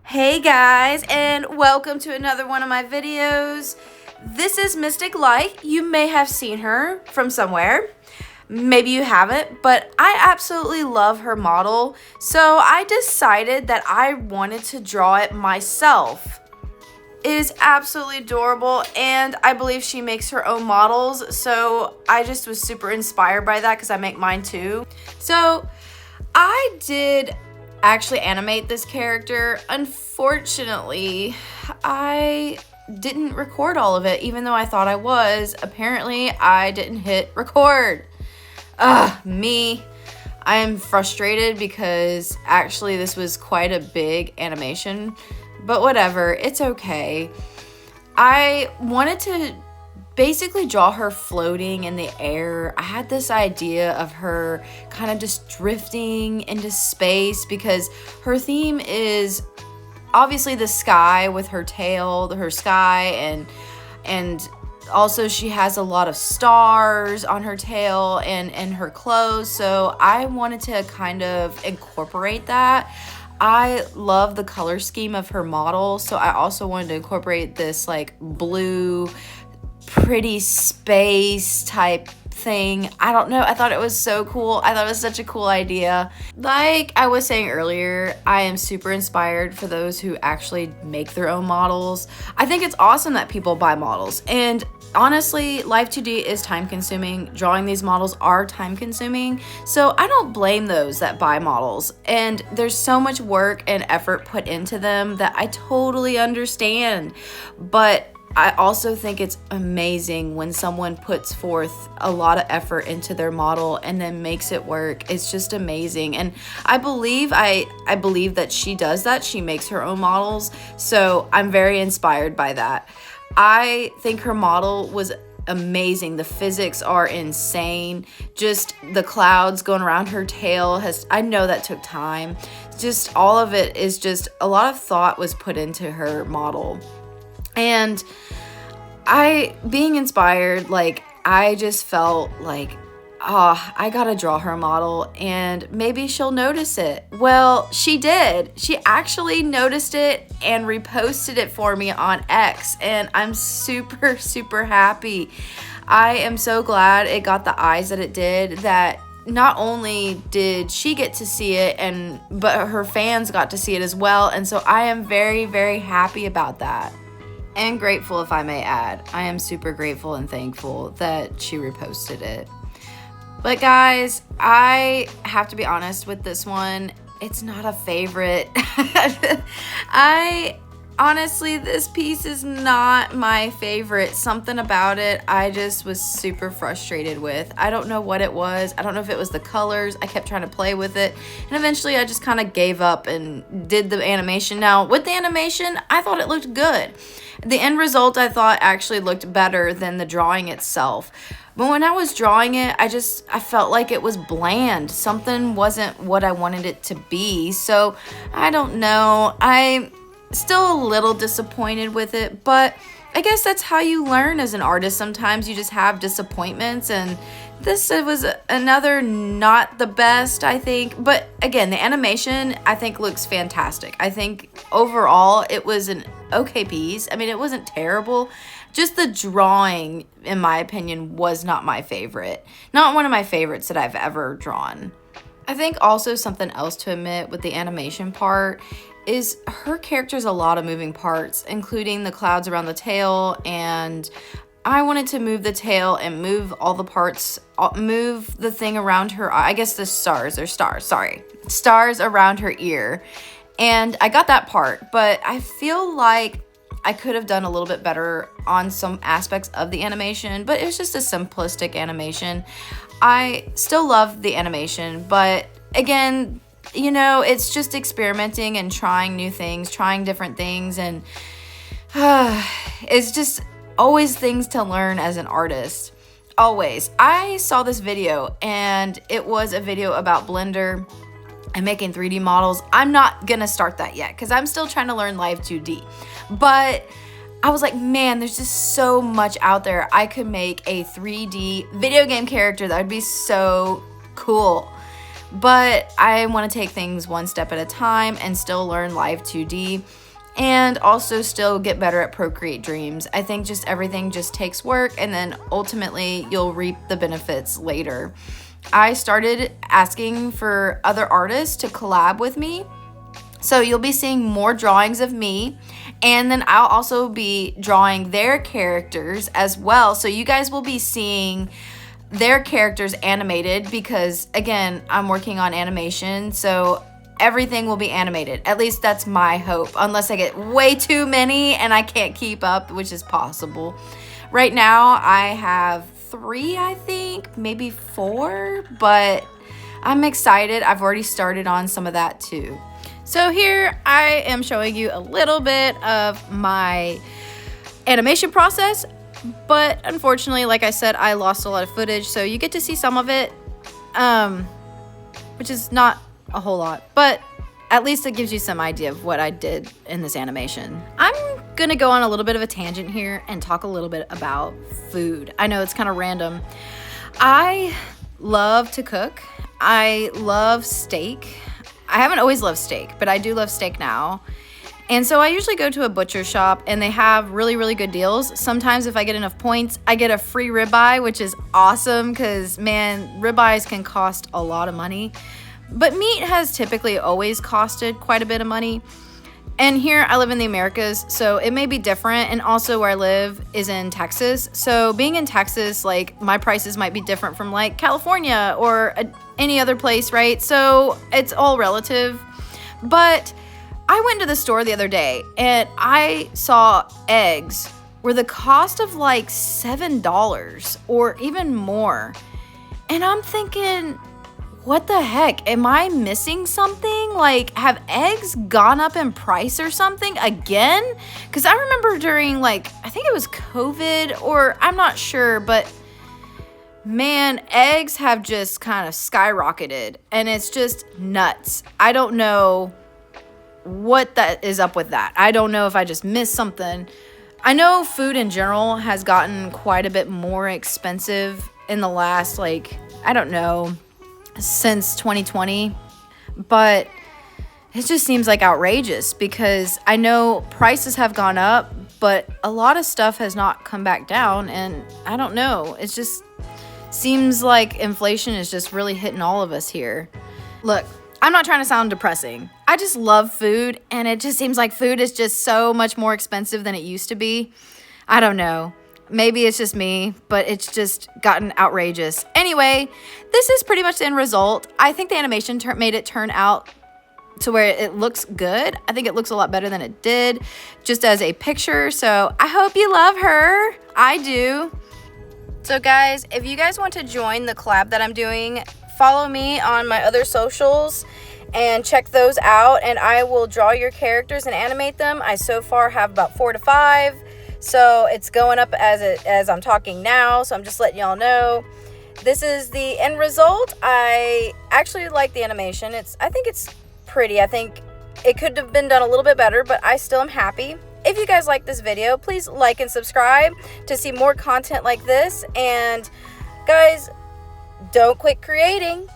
Hey guys, and welcome to another one of my videos. This is Mystic Light. You may have seen her from somewhere. Maybe you haven't, but I absolutely love her model. So I decided that I wanted to draw it myself. It is absolutely adorable, and I believe she makes her own models. So I just was super inspired by that because I make mine too. So I did actually animate this character. Unfortunately, I didn't record all of it, even though I thought I was. Apparently, I didn't hit record. Me. I am frustrated because actually this was quite a big animation, but whatever, it's okay. I wanted to basically draw her floating in the air. I had this idea of her kind of just drifting into space because her theme is obviously the sky with her tail, her sky, and also she has a lot of stars on her tail and her clothes. So I wanted to kind of incorporate that. I love the color scheme of her model, so I also wanted to incorporate this like blue pretty space type thing. I don't know, I thought it was so cool. I thought it was such a cool idea. Like I was saying earlier, I am super inspired for those who actually make their own models. I think it's awesome that people buy models, and honestly, Life 2D is time consuming. Drawing these models are time consuming, so I don't blame those that buy models, and there's so much work and effort put into them that I totally understand. But I also think it's amazing when someone puts forth a lot of effort into their model and then makes it work. It's just amazing. And I believe that she does that. She makes her own models. So I'm very inspired by that. I think her model was amazing. The physics are insane. Just the clouds going around her tail I know that took time. Just all of it is just a lot of thought was put into her model. And being inspired, like, I just felt like, I gotta draw her model and maybe she'll notice it. Well, she did. She actually noticed it and reposted it for me on X, and I'm super, super happy. I am so glad it got the eyes that it did, that not only did she get to see it, but her fans got to see it as well. And so I am very, very happy about that. And grateful, if I may add. I am super grateful and thankful that she reposted it. But guys, I have to be honest with this one. It's not a favorite. Honestly, this piece is not my favorite. Something about it I just was super frustrated with. I don't know what it was. I don't know if it was the colors. I kept trying to play with it, and eventually I just kind of gave up and did the animation. Now, with the animation, I thought it looked good. The end result I thought actually looked better than the drawing itself. But when I was drawing it, I felt like it was bland. Something wasn't what I wanted it to be. So I don't know. I'm still a little disappointed with it, but I guess that's how you learn as an artist. Sometimes you just have disappointments, and this was another not the best, I think. But again, the animation I think looks fantastic. I think overall it was an okay piece. I mean, it wasn't terrible. Just the drawing, in my opinion, was not my favorite. Not one of my favorites that I've ever drawn. I think also something else to admit with the animation part is her character's a lot of moving parts, including the clouds around the tail, and I wanted to move the tail and move all the parts, move the thing around her, I guess the stars around her ear. And I got that part, but I feel like I could have done a little bit better on some aspects of the animation, but it was just a simplistic animation. I still love the animation, but again, you know, it's just experimenting and trying new things, trying different things, and it's just always things to learn as an artist. Always. I saw this video, and it was a video about Blender and making 3D models. I'm not gonna start that yet because I'm still trying to learn Live 2D. But I was like, man, there's just so much out there. I could make a 3D video game character that would be so cool. but I want to take things one step at a time and still learn Live 2D and also still get better at Procreate Dreams. I think just everything just takes work, and then ultimately you'll reap the benefits later. I started asking for other artists to collab with me, so you'll be seeing more drawings of me, and then I'll also be drawing their characters as well. So you guys will be seeing their characters animated because, again, I'm working on animation, so everything will be animated. At least that's my hope, unless I get way too many and I can't keep up, which is possible. Right now, I have 3, I think, maybe 4, but I'm excited. I've already started on some of that too. So here I am showing you a little bit of my animation process, but unfortunately, like I said, I lost a lot of footage, so you get to see some of it, which is not a whole lot, but at least it gives you some idea of what I did in this animation. I'm gonna go on a little bit of a tangent here and talk a little bit about food. I know it's kind of random. I love to cook. I love steak. I haven't always loved steak, but I do love steak now. And so I usually go to a butcher shop and they have really, really good deals. Sometimes if I get enough points, I get a free ribeye, which is awesome because, man, ribeyes can cost a lot of money. But meat has typically always costed quite a bit of money. And here I live in the Americas, so it may be different. And also where I live is in Texas. So being in Texas, like, my prices might be different from like California or any other place, right? So it's all relative. But I went to the store the other day and I saw eggs were the cost of like $7 or even more. And I'm thinking, what the heck? Am I missing something? Like, have eggs gone up in price or something again? Because I remember during, like, I think it was COVID, or I'm not sure, but man, eggs have just kind of skyrocketed and it's just nuts. I don't know what that is up with that. I don't know if I just missed something. I know food in general has gotten quite a bit more expensive in the last, like, I don't know, since 2020, but it just seems like outrageous because I know prices have gone up, but a lot of stuff has not come back down, and I don't know, it just seems like inflation is just really hitting all of us here. Look, I'm not trying to sound depressing. I just love food, and it just seems like food is just so much more expensive than it used to be. I don't know. Maybe it's just me, but it's just gotten outrageous. Anyway, this is pretty much the end result. I think the animation made it turn out to where it looks good. I think it looks a lot better than it did just as a picture. So I hope you love her. I do. So guys, if you guys want to join the collab that I'm doing, follow me on my other socials and check those out, and I will draw your characters and animate them. I so far have about 4 to 5. So it's going up as I'm talking now, so I'm just letting y'all know. This is the end result. I actually like the animation. I think it's pretty. I think it could have been done a little bit better, but I still am happy. If you guys like this video, please like and subscribe to see more content like this. And guys, don't quit creating.